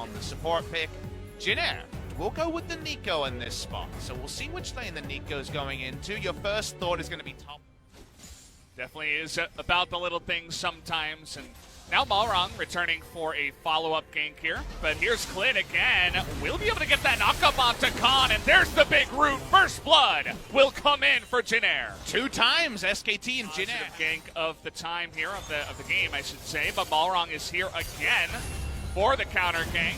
on the support pick. Jinair will go with the Nico in this spot, so we'll see which lane the Nico's going into. Your first thought is going to be top. Definitely is about the little things sometimes. And now Malrang returning for a follow-up gank here. But here's Klid again. We'll be able to get that knock-up onto Khan, and there's the big root. First blood will come in for Jinair. 2 times SKT and Jinair. Gank of the time here, of the game, I should say. But Malrang is here again for the counter gank.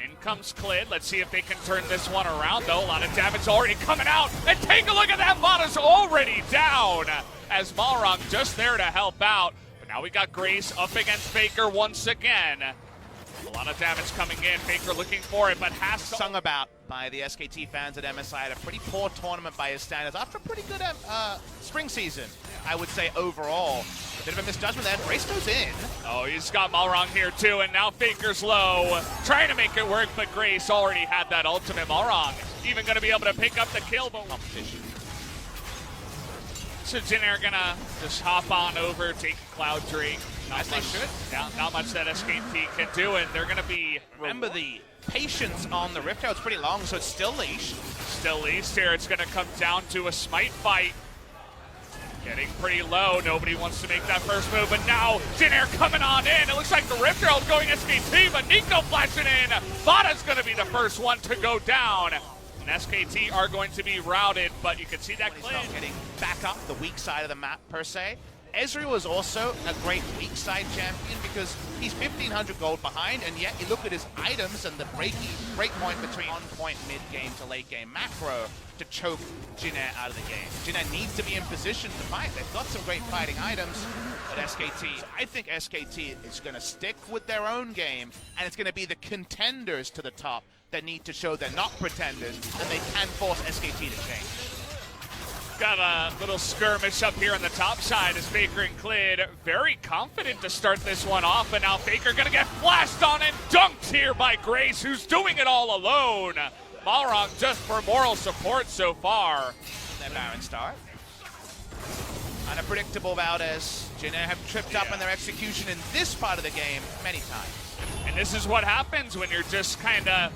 In comes Klid. Let's see if they can turn this one around, though. A lot of damage already coming out. And take a look at that. Vada's already down as Malrang just there to help out. But now we got Grace up against Faker once again. A lot of damage coming in. Faker looking for it, but has to... Sung about by the SKT fans at MSI. Had a pretty poor tournament by his standards after a pretty good spring season, I would say, overall. A bit of a misjudgment there. Grace goes in. Oh, he's got Malrang here too, and now Faker's low. Trying to make it work, but Grace already had that ultimate. Malrang even going to be able to pick up the kill, but competition. So Jinair gonna just hop on over, take Cloud Drake. As they should. Not much that SKT can do, and they're gonna be... Remember the patience on the Rift Tower, it's pretty long, so it's still leashed. Still leashed here. It's gonna come down to a smite fight. Getting pretty low. Nobody wants to make that first move, but now Jinair coming on in. It looks like the Rift Herald going SKT, but Nico flashing in. Vada's gonna be the first one to go down. And SKT are going to be routed, but you can see that He's not getting back up the weak side of the map, per se. Ezreal was also a great weak side champion because he's 1,500 gold behind, and yet you look at his items and the break point between on-point mid-game to late-game macro to choke Jinair out of the game. Jinair needs to be in position to fight. They've got some great fighting items, but SKT, I think SKT is going to stick with their own game, and it's going to be the contenders to the top that need to show they're not pretenders, and they can force SKT to change. Got a little skirmish up here on the top side as Faker and Klid very confident to start this one off, and now Faker gonna get flashed on and dunked here by Grace, who's doing it all alone. Malrang just for moral support so far. Their Baron start. Unpredictable Valdez. Jinair have tripped up in their execution in this part of the game many times. And this is what happens when you're just kinda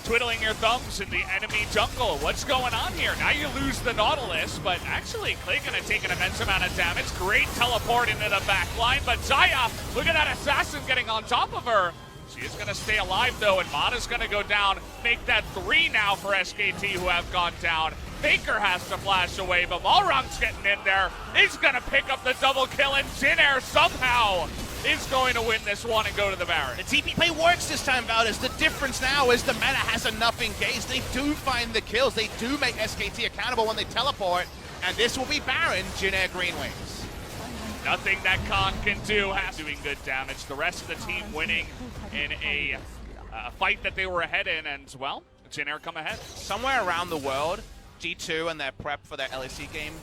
twiddling your thumbs in the enemy jungle. What's going on here? Now you lose the Nautilus, but actually Klid gonna take an immense amount of damage. Great teleport into the back line, but Zaya, look at that assassin getting on top of her. She is gonna stay alive though, and Mada's gonna go down, make that 3 now for SKT who have gone down. Faker has to flash away, but Malrang's getting in there. He's gonna pick up the double kill, and Jinair somehow is going to win this one and go to the Baron. The TP play works this time, Valdez. The difference now is the meta has enough engaged. They do find the kills. They do make SKT accountable when they teleport, and this will be Baron, Jinair GreenWings. Nothing that Khan can do. Doing good damage. The rest of the team winning in a fight that they were ahead in, and, well, Jinair come ahead. Somewhere around the world, G2 and their prep for their LCK game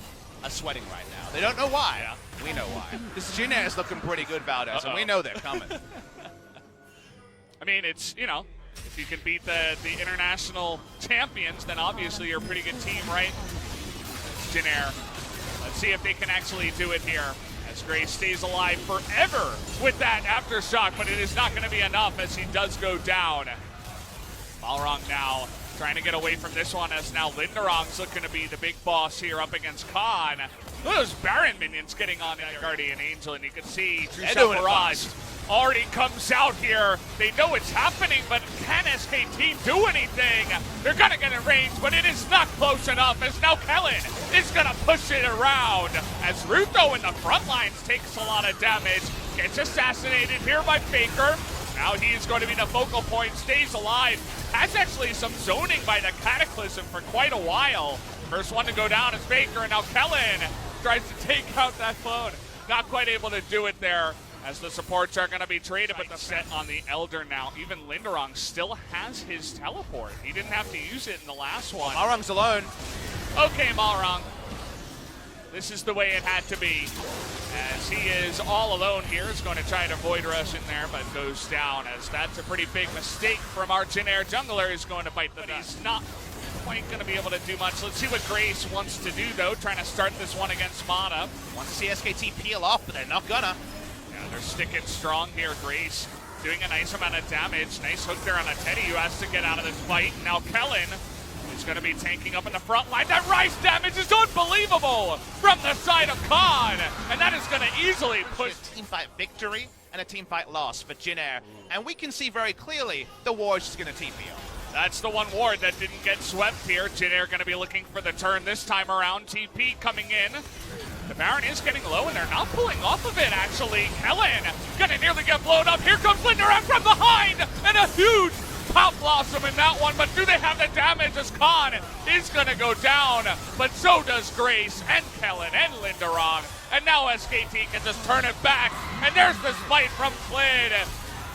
are sweating right now. They don't know why. Yeah. We know why. This Jinair is looking pretty good, Valdez, and we know they're coming. I mean, it's, you know, if you can beat the international champions, then obviously you're a pretty good team, right? Jinair. Let's see if they can actually do it here. As Grace stays alive forever with that aftershock, but it is not going to be enough as he does go down. Malrang now trying to get away from this one, as now Linderong's looking to be the big boss here up against Khan. Look at those Baron minions getting on that Guardian Angel, and you can see True Barrage already comes out here. They know it's happening, but can SKT do anything? They're gonna get in range, but it is not close enough, as now Kellen is gonna push it around. As Ruto in the front lines takes a lot of damage, gets assassinated here by Faker. Now he's going to be the focal point, stays alive. Has actually some zoning by the Cataclysm for quite a while. First one to go down is Faker, and now Kellen tries to take out that clone. Not quite able to do it there, as the supports are going to be traded, but the set on the Elder now. Even Linderong still has his teleport. He didn't have to use it in the last one. Malrang's alone. Okay, Malrang. This is the way it had to be. As he is all alone here, is going to try to Void Rush in there, but goes down, as that's a pretty big mistake from our Jinair jungler. He's going to bite the dust. He's not quite going to be able to do much. Let's see what Grace wants to do, though, trying to start this one against Mana. Want to see SKT peel off, but they're not gonna. Yeah, they're sticking strong here. Grace doing a nice amount of damage. Nice hook there on a Teddy who has to get out of this fight. Now Kellen is going to be tanking up in the front line. That rise damage is unbelievable from the side of Khan, and that is going to easily push. A team fight victory and a team fight loss for Jin Air, and we can see very clearly the war is just going to TP on. That's the one ward that didn't get swept here. Jin Air going to be looking for the turn this time around. TP coming in. The Baron is getting low, and they're not pulling off of it, actually. Kellen gonna nearly get blown up. Here comes Linderang from behind, and a huge Pop Blossom in that one, but do they have the damage as Khan is gonna go down, but so does Grace, and Kellen, and Linderang, and now SKT can just turn it back, and there's the spite from Flynn.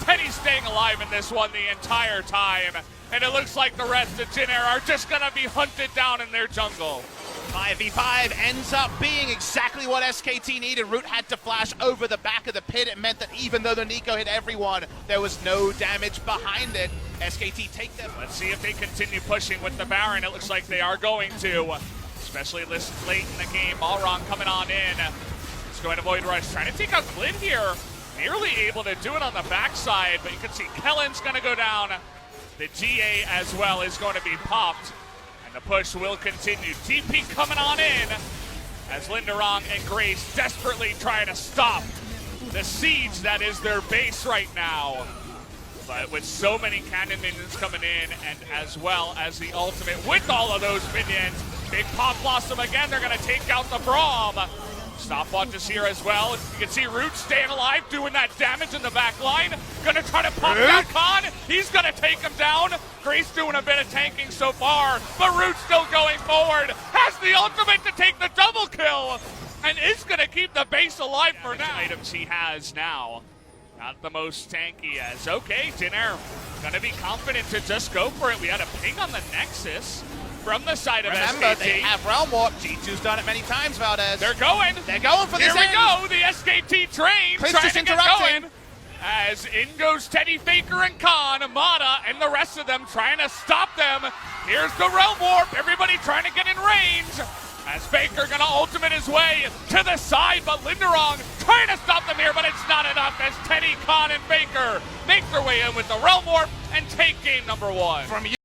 Teddy's staying alive in this one the entire time, and it looks like the rest of Jin Air are just gonna be hunted down in their jungle. 5v5 ends up being exactly what SKT needed. Root had to flash over the back of the pit. It meant that even though the Nico hit everyone, there was no damage behind it. SKT take them. Let's see if they continue pushing with the Baron. It looks like they are going to, especially this late in the game. Balrog coming on in. He's going to Void Rush, trying to take out Glyn here. Nearly able to do it on the backside, but you can see Kellen's going to go down. The GA as well is going to be popped. The push will continue. TP coming on in as Linderang and Grace desperately trying to stop the siege that is their base right now. But with so many cannon minions coming in, and as well as the ultimate with all of those minions, big Pop Blossom again, they're going to take out the Braum. Stopwatch is here as well. You can see Root staying alive, doing that damage in the back line. Gonna try to pop that Khan. He's gonna take him down. Grace doing a bit of tanking so far, but Root still going forward. Has the ultimate to take the double kill, and is gonna keep the base alive for now. Items he has now. Not the most tanky as, okay, Jin Air gonna be confident to just go for it. We had a ping on the Nexus from the side of SKT. Remember, they have Realm Warp. G2's done it many times, Valdez. They're going for this. Here we go, the SKT train trying to get going. As in goes Teddy, Faker, and Khan, Amada, and the rest of them trying to stop them. Here's the Realm Warp, everybody trying to get in range. As Faker gonna ultimate his way to the side, but Linderang trying to stop them here, but it's not enough as Teddy, Khan, and Faker make their way in with the Realm Warp and take game number one. From